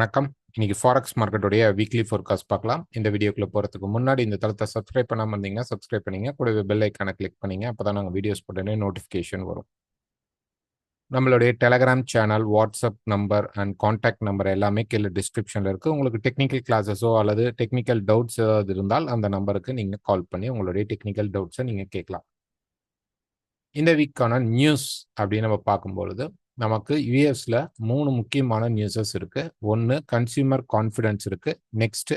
வணக்கம். இன்னைக்கு forex மார்க்கெட்டுடைய weekly forecast பார்க்கலாம். இந்த வீடியோக்குள்ள போறதுக்கு முன்னாடி இந்த தளத்தை சப்ஸ்கிரைப் பண்ணாம இருந்தீங்கன்னா சப்ஸ்கிரைப் பண்ணீங்க. கூடவே பெல் ஐக்கானை கிளிக் பண்ணீங்க. அப்பதான் நாங்கள் வீடியோஸ் போட்டோன்னே நோட்டிஃபிகேஷன் வரும். நம்மளுடைய Telegram channel, WhatsApp number and contact number எல்லாமே கீழே டிஸ்கிரிப்ஷன்ல இருக்கு. உங்களுக்கு டெக்னிக்கல் கிளாஸஸோ அல்லது டெக்னிக்கல் டவுட்ஸ் ஏதாவது இருந்தால் அந்த நம்பருக்கு நீங்க கால் பண்ணி உங்களுடைய டெக்னிக்கல் டவுட்ஸை நீங்க கேட்கலாம். இந்த வீக்கான நியூஸ் அப்படின்னு நம்ம பார்க்கும்பொழுது நமக்கு யூஎஸ்ல 3 முக்கியமான நியூஸஸ் இருக்கு. ஒன்று கன்சியூமர் கான்ஃபிடன்ஸ் இருக்கு. நெக்ஸ்ட்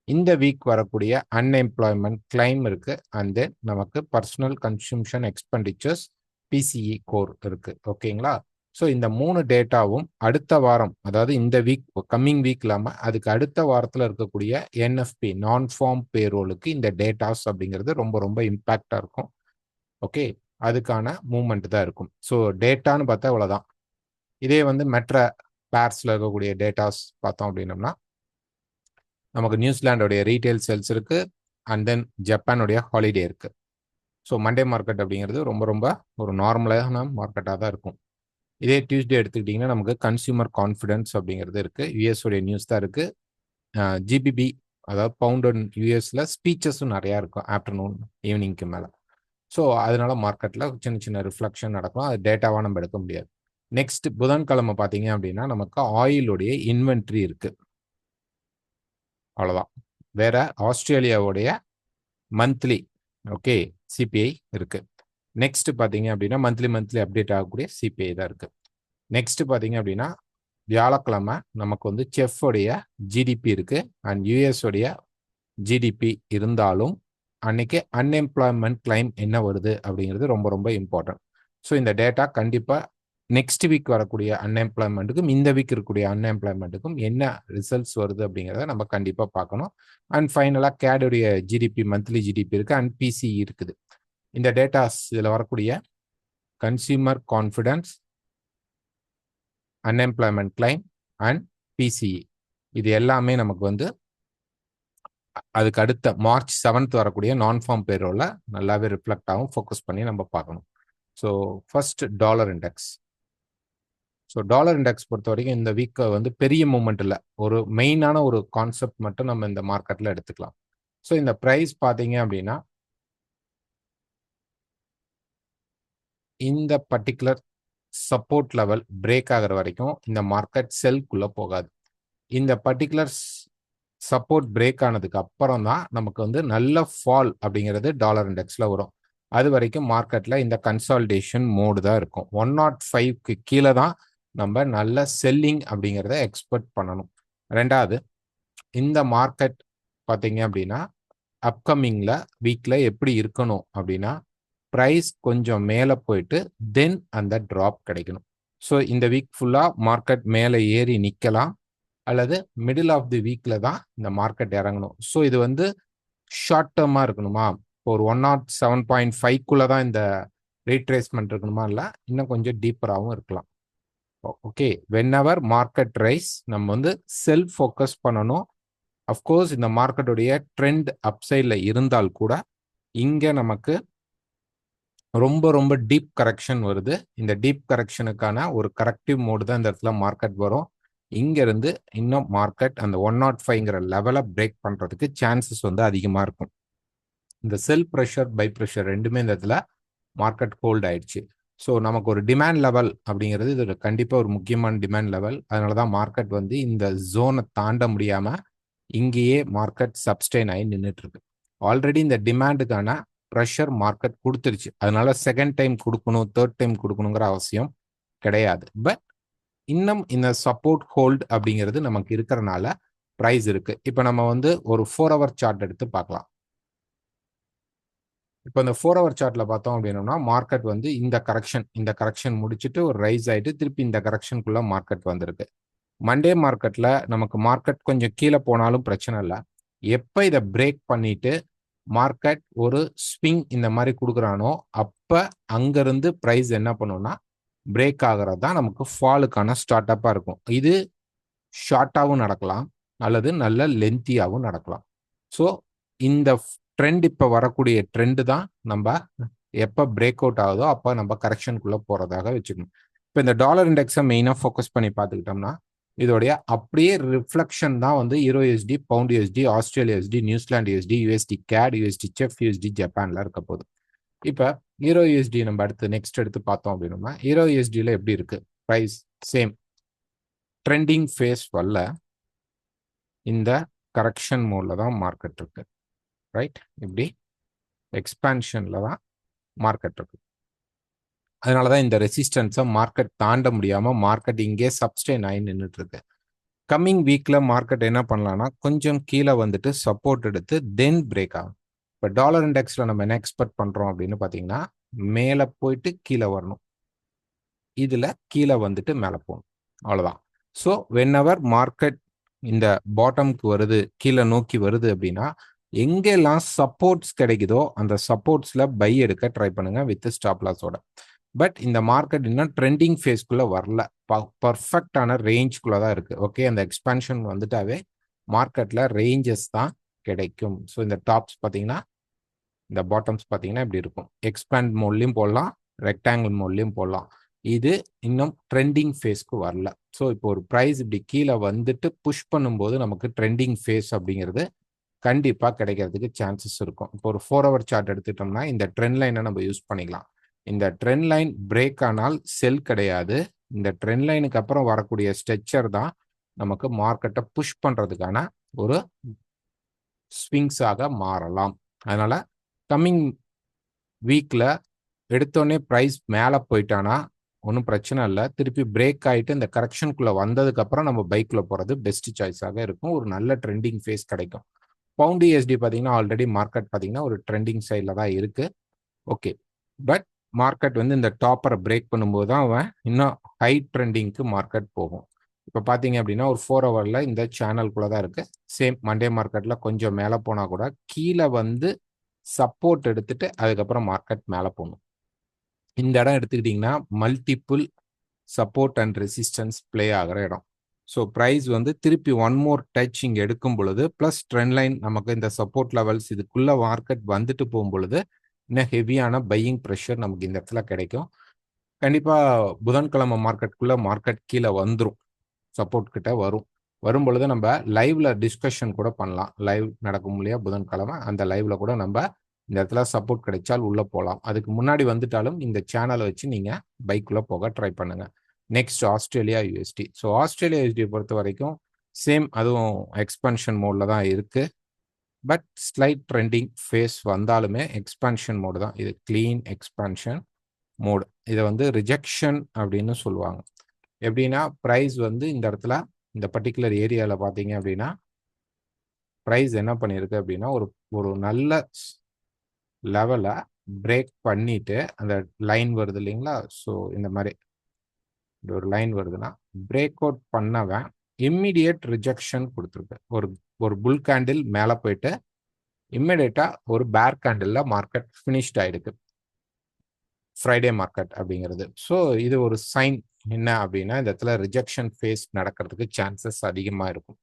இந்த வீக் வரக்கூடிய அன்எம்ப்ளாய்மெண்ட் கிளைம் இருக்கு. அண்ட் தென் நமக்கு personal consumption expenditures BCE core இருக்கு. ஓகேங்களா? ஸோ இந்த 3 டேட்டாவும் அடுத்த வாரம், அதாவது இந்த வீக் கம்மிங் வீக் இல்லாமல் அதுக்கு அடுத்த வாரத்தில் இருக்கக்கூடிய என்எஃப்பி நான் ஃபார்ம் பேரோலுக்கு இந்த டேட்டாஸ் அப்படிங்கிறது ரொம்ப ரொம்ப இம்பேக்டாக இருக்கும். ஓகே, அதுக்கான மூவ்மெண்ட் தான் இருக்கும். ஸோ டேட்டான்னு பார்த்தா இவ்வளோதான். இதே வந்து மற்ற பேர்ஸில் இருக்கக்கூடிய டேட்டாஸ் பார்த்தோம் அப்படின்னம்னா நமக்கு நியூசிலாண்டோடைய ரீட்டைல் சேல்ஸ் இருக்கு. அண்ட் தென் ஜப்பானுடைய ஹாலிடே இருக்கு. ஸோ மண்டே மார்க்கெட் அப்படிங்கிறது ரொம்ப ரொம்ப ஒரு நார்மலான மார்க்கெட்டாக தான் இருக்கும். இதே டியூஸ்டே எடுத்துக்கிட்டிங்கன்னா நமக்கு கன்சியூமர் கான்ஃபிடன்ஸ் அப்படிங்கிறது இருக்கு. யூஎஸ்ஓடைய நியூஸ் தான் இருக்கு. ஜிபிபி, அதாவது பவுண்ட் யூஎஸ்ல ஸ்பீச்சஸும் நிறையா இருக்கும் ஆஃப்டர்நூன் ஈவினிங்க்கு மேலே. ஸோ அதனால மார்க்கெட்டில் சின்ன சின்ன ரிஃப்ளெக்ஷன் நடக்கும். அது டேட்டாவாக நம்ம எடுக்க முடியாது. நெக்ஸ்ட் புதன்கிழமை பார்த்தீங்க அப்படின்னா நமக்கு ஆயிலுடைய இன்வென்ட்ரி இருக்கு. அவ்வளோதான். வேற ஆஸ்திரேலியாவுடைய மந்த்லி ஓகே சிபிஐ இருக்கு. நெக்ஸ்ட் பார்த்தீங்க அப்படின்னா மந்த்லி அப்டேட் ஆகக்கூடிய சிபிஐ தான் இருக்கு. நெக்ஸ்ட் பார்த்தீங்க அப்படின்னா வியாழக்கிழமை நமக்கு வந்து செஃப்டைய ஜிடிபி இருக்கு. அண்ட் யூஎஸ் உடைய ஜிடிபி இருந்தாலும் அன்னைக்கு அன்எம்ப்ளாய்மெண்ட் கிளைம் என்ன வருது அப்படிங்கிறது ரொம்ப ரொம்ப இம்பார்ட்டன்ட். ஸோ இந்த டேட்டா கண்டிப்பாக நெக்ஸ்ட் வீக் வரக்கூடிய அன்எம்ப்ளாய்மெண்ட்டுக்கும் இந்த வீக் இருக்கக்கூடிய அன்எம்ப்ளாய்மெண்ட்டுக்கும் என்ன ரிசல்ட்ஸ் வருது அப்படிங்கிறத நம்ம கண்டிப்பாக பார்க்கணும். அண்ட் ஃபைனலாக கேடுடைய ஜிடிபி மந்த்லி ஜிடிபி இருக்கு. அண்ட் பிசிஇ இருக்குது. இந்த டேட்டாஸ் இதில் வரக்கூடிய consumer confidence, unemployment claim and BCE இது எல்லாமே நமக்கு வந்து அதுக்கு அடுத்த மார்ச் 7th வரக்கூடிய நான் ஃபார்ம் பேரோல நல்லாவே ரிஃப்ளெக்ட் ஆகும். ஃபோக்கஸ் பண்ணி நம்ம பார்க்கணும். So first dollar index. So dollar index பொறுத்த வரைக்கும் இந்த வீக் வந்து பெரிய மூவ்மெண்ட் இல்லை. ஒரு மெயினான ஒரு கான்செப்ட் மட்டும் நம்ம இந்த மார்க்கெட்டில் எடுத்துக்கலாம். ஸோ இந்த ப்ரைஸ் பார்த்தீங்க அப்படின்னா இந்த பர்டிகுலர் சப்போர்ட் லெவல் பிரேக் ஆகிற வரைக்கும் இந்த மார்க்கெட் செல்குள்ளே போகாது. இந்த பர்டிகுலர் சப்போர்ட் பிரேக் ஆனதுக்கு அப்புறம் தான் நமக்கு வந்து நல்ல ஃபால் அப்படிங்கிறது டாலர் இண்டெக்ஸில் வரும். அது வரைக்கும் மார்க்கெட்டில் இந்த கன்சால்டேஷன் மோடு தான் இருக்கும். 105க்கு கீழே தான் நம்ம நல்ல செல்லிங் அப்படிங்கிறத எக்ஸ்பெக்ட் பண்ணணும். ரெண்டாவது, இந்த மார்க்கெட் பார்த்தீங்க அப்படின்னா அப்கமிங்கில் வீக்கில் எப்படி இருக்கணும் அப்படின்னா ப்ரைஸ் கொஞ்சம் மேலே போயிட்டு தென் அந்த ட்ராப் கிடைக்கணும். ஸோ இந்த வீக் ஃபுல்லாக மார்க்கெட் மேலே ஏறி நிற்கலாம் அல்லது மிடில் ஆஃப் தி வீக்ல தான் இந்த மார்க்கெட் இறங்கணும். ஸோ இது வந்து ஷார்ட் டேர்மாக இருக்கணுமா, ஒரு 107.5க்குள்ள தான் இந்த ரீட்ரேஸ்மெண்ட் இருக்கணுமா, இல்லை இன்னும் கொஞ்சம் டீப்பராகவும் இருக்கலாம். Okay, when ever market rice நம்ம வந்து செல்ஃப் ஃபோக்கஸ் பண்ணணும். அஃப்கோர்ஸ் இந்த மார்க்கெட்டுடைய ட்ரெண்ட் அப்சைடில் இருந்தால் கூட இங்கே நமக்கு ரொம்ப ரொம்ப டீப் கரெக்ஷன் வருது. இந்த டீப் கரெக்ஷனுக்கான ஒரு கரெக்டிவ் மோடு தான் இந்த இடத்துல மார்க்கெட் வரும். இங்கிருந்து இன்னும் மார்க்கெட் அந்த 105ங்கிற லெவலை பிரேக் பண்ணுறதுக்கு சான்சஸ் வந்து அதிகமாக இருக்கும். இந்த செல் ப்ரெஷர் பை ப்ரெஷர் ரெண்டுமே இந்த இடத்துல மார்க்கெட் ஹோல்ட் ஆயிடுச்சு. ஸோ நமக்கு ஒரு டிமாண்ட் லெவல் அப்படிங்கிறது இது கண்டிப்பாக ஒரு முக்கியமான டிமாண்ட் லெவல். அதனால தான் மார்க்கெட் வந்து இந்த ஜோனை தாண்ட முடியாமல் இங்கேயே மார்க்கெட் சப்ஸ்டெயின் ஆகி நின்றுட்டு இருக்கு. ஆல்ரெடி இந்த டிமாண்டுக்கான ப்ரெஷர் மார்க்கெட் கொடுத்துருச்சு. அதனால செகண்ட் டைம் கொடுக்கணும், தேர்ட் டைம் கொடுக்கணுங்கிற அவசியம் கிடையாது. பட் இன்னும் இந்த சப்போர்ட் ஹோல்ட் அப்படிங்கிறது நமக்கு இருக்கிறனால ப்ரைஸ் இருக்கு. இப்போ நம்ம வந்து ஒரு 4 hour சார்ட் எடுத்து பார்க்கலாம். இப்போ இந்த 4 hour சார்ட்ல பார்த்தோம் அப்படின்னா மார்க்கெட் வந்து இந்த கரெக்ஷன் முடிச்சுட்டு ஒரு ரைஸ் ஆயிட்டு திருப்பி இந்த கரெக்ஷனுக்குள்ள மார்க்கெட் வந்திருக்கு. மண்டே மார்க்கெட்ல நமக்கு மார்க்கெட் கொஞ்சம் கீழே போனாலும் பிரச்சனை இல்லை. எப்போ இதை பிரேக் பண்ணிட்டு மார்க்கெட் ஒரு ஸ்விங் இந்த மாதிரி கொடுக்குறானோ அப்போ அங்கிருந்து ப்ரைஸ் என்ன பண்ணும்னா பிரேக் ஆகிறது தான் நமக்கு ஃபாலுக்கான ஸ்டார்ட் அப்பாக இருக்கும். இது ஷார்ட்டாகவும் நடக்கலாம் அல்லது நல்ல லென்த்தியாகவும் நடக்கலாம். ஸோ இந்த ட்ரெண்ட் இப்போ வரக்கூடிய ட்ரெண்டு தான் நம்ம எப்போ பிரேக் அவுட் ஆகுதோ அப்போ நம்ம கரெக்ஷனுக்குள்ளே போகிறதாக வச்சுக்கணும். இப்போ இந்த டாலர் இண்டெக்ஸை மெயினாக ஃபோக்கஸ் பண்ணி பார்த்துக்கிட்டோம்னா இதோடைய அப்படியே ரிஃப்ளெக்ஷன் தான் வந்து euro USD, pound USD, Australia USD, New Zealand USD, USD CAD, USD CHF, USD ஜப்பான்ல இருக்க போகுது. இப்போ ஈரோ யூஎஸ்டி நம்ம நெக்ஸ்ட் எடுத்து பார்த்தோம் அப்படின்னா, ஈரோ யூஎஸ்டியில் எப்படி இருக்கு ப்ரைஸ்? சேம் ட்ரெண்டிங் ஃபேஸ் வரல, இந்த கரெக்ஷன் மோட்ல தான் மார்க்கெட் இருக்கு. ரைட், இப்படி எக்ஸ்பான்ஷன்ல தான் மார்க்கெட் இருக்கு. அதனால தான் இந்த ரெசிஸ்டன்ஸை மார்க்கெட் தாண்ட முடியாம மார்க்கெட் இங்கே சப்ஸ்டெயின் ஆகி நின்றுட்டு இருக்கு. கம்மிங் வீக்ல மார்க்கெட் என்ன பண்ணலாம்னா, கொஞ்சம் கீழே வந்துட்டு சப்போர்ட் எடுத்து தென் பிரேக் ஆகும். இப்போ டாலர் இண்டெக்ஸ்ல நம்ம என்ன எக்ஸ்பெக்ட் பண்றோம் அப்படின்னு பார்த்தீங்கன்னா, மேலே போயிட்டு கீழே வரணும், இதுல கீழே வந்துட்டு மேலே போகணும், அவ்வளோதான். ஸோ வென்எவர் மார்க்கெட் இந்த பாட்டம்க்கு வருது, கீழே நோக்கி வருது அப்படின்னா, எங்கெல்லாம் சப்போர்ட்ஸ் கிடைக்குதோ அந்த சப்போர்ட்ஸ்ல பை எடுக்க ட்ரை பண்ணுங்க வித் ஸ்டாப் லாஸோட. பட் இந்த மார்க்கெட் இன்னும் ட்ரெண்டிங் ஃபேஸ்க்குள்ள வரல, பர்ஃபெக்டான ரேஞ்ச்குள்ள தான் இருக்கு. ஓகே, அந்த எக்ஸ்பான்ஷன் வந்துட்டாவே மார்க்கெட்ல ரேஞ்சஸ் தான் கிடைக்கும். ஸோ இந்த டாப்ஸ் பார்த்தீங்கன்னா, இந்த பாட்டம்ஸ் பார்த்தீங்கன்னா இப்படி இருக்கும். எக்ஸ்பேண்ட் மோட்லையும் போடலாம், ரெக்டாங்கிள் மோட்லையும் போடலாம். இது இன்னும் ட்ரெண்டிங் ஃபேஸ்க்கு வரல. ஸோ இப்போ ஒரு ப்ரைஸ் இப்படி கீழே வந்துட்டு புஷ் பண்ணும்போது நமக்கு ட்ரெண்டிங் ஃபேஸ் அப்படிங்கிறது கண்டிப்பாக கிடைக்கிறதுக்கு சான்சஸ் இருக்கும். இப்போ ஒரு 4 ஹவர் சார்ட் எடுத்துட்டோம்னா இந்த ட்ரெண்ட் லைனை நம்ம யூஸ் பண்ணிக்கலாம். இந்த ட்ரெண்ட் லைன் பிரேக் ஆனால் செல் கிடையாது. இந்த ட்ரெண்ட் லைனுக்கு அப்புறம் வரக்கூடிய ஸ்ட்ரெச்சர் தான் நமக்கு மார்க்கெட்டை புஷ் பண்ணுறதுக்கான ஒரு ஸ்விங்ஸாக மாறலாம். அதனால கம்மிங் வீக்ல எடுத்தோடனே ப்ரைஸ் மேலே போயிட்டானா ஒன்றும் பிரச்சனை இல்லை. திருப்பி பிரேக் ஆகிட்டு இந்த கரெக்ஷனுக்குள்ளே வந்ததுக்கப்புறம் நம்ம பைக்கில் போகிறது பெஸ்ட் சாய்ஸாக இருக்கும். ஒரு நல்ல ட்ரெண்டிங் ஃபேஸ் கிடைக்கும். பவுண்ட் யூஎஸ்டி பார்த்தீங்கன்னா ஆல்ரெடி மார்க்கெட் பார்த்தீங்கன்னா ஒரு ட்ரெண்டிங் சைடில் தான் இருக்கு. ஓகே, பட் மார்க்கெட் வந்து இந்த டாப்பரை பிரேக் பண்ணும்போது தான் அவன் இன்னும் ஹை ட்ரெண்டிங்க்கு மார்க்கெட் போகும். இப்போ பார்த்தீங்க அப்படின்னா ஒரு 4 ஹவரில் இந்த சேனல்குள்ளே தான் இருக்கு. சேம் மண்டே மார்க்கெட்டில் கொஞ்சம் மேலே போனால் கூட கீழே வந்து சப்போர்ட் எடுத்துட்டு அதுக்கப்புறம் மார்க்கெட் மேலே போகணும். இந்த இடம் எடுத்துக்கிட்டிங்கன்னா multiple support and resistance play ஆகிற இடம். ஸோ ப்ரைஸ் வந்து திருப்பி ஒன் மோர் டச் இங்கே எடுக்கும் பொழுது ப்ளஸ் ட்ரெண்ட் லைன் நமக்கு இந்த சப்போர்ட் லெவல்ஸ் இதுக்குள்ள மார்க்கெட் வந்துட்டு போகும் பொழுது இன்னும் ஹெவியான பையிங் ப்ரெஷர் நமக்கு இந்த இடத்துல கிடைக்கும். கண்டிப்பாக புதன்கிழமை மார்க்கெட்டுக்குள்ளே மார்க்கெட் கீழே வந்துடும், சப்போர்ட் கிட்ட வரும் பொழுது நம்ம லைவ்ல டிஸ்கஷன் கூட பண்ணலாம். லைவ் நடக்கும் இல்லையா புதன்கிழமை, அந்த லைவ்ல கூட நம்ம இந்த இடத்துல சப்போர்ட் கிடைச்சால் உள்ள போகலாம். அதுக்கு முன்னாடி வந்துட்டாலும் இந்த சேனலை வச்சு நீங்க பைக்குள்ள போக ட்ரை பண்ணுங்க. Next Australia USD. So Australia USD பொறுத்த வரைக்கும் சேம், அதுவும் எக்ஸ்பான்ஷன் மோட்ல தான் இருக்கு. பட் ஸ்லைட் ட்ரெண்டிங் ஃபேஸ் வந்தாலுமே எக்ஸ்பான்ஷன் மோடு தான் இது, கிளீன் எக்ஸ்பான்ஷன் மோடு. இதை வந்து ரிஜெக்ஷன் அப்படின்னு சொல்லுவாங்க. எப்படின்னா ப்ரைஸ் வந்து இந்த இடத்துல இந்த பர்டிகுலர் ஏரியாவில் பார்த்தீங்க அப்படின்னா ப்ரைஸ் என்ன பண்ணியிருக்கு அப்படின்னா ஒரு ஒரு நல்ல லெவலை பிரேக் பண்ணிட்டு அந்த லைன் வருது இல்லைங்களா, ஸோ இந்த மாதிரி ஒரு லைன் வருதுன்னா பிரேக் அவுட் பண்ணவன் இம்மிடியட் ரிஜெக்ஷன் கொடுத்துருக்கு. ஒரு ஒரு புல் கேண்டில் மேலே போயிட்டு இம்மிடியட்டா ஒரு பேர் கேண்டில் மார்க்கெட் ஃபினிஷ்ட் ஆயிருக்கு ஃப்ரைடே மார்க்கெட் அப்படிங்கிறது. ஸோ இது ஒரு சைன் என்ன அப்படின்னா இந்த இடத்துல ரிஜெக்ஷன் ஃபேஸ் நடக்கிறதுக்கு சான்சஸ் அதிகமாக இருக்கும்.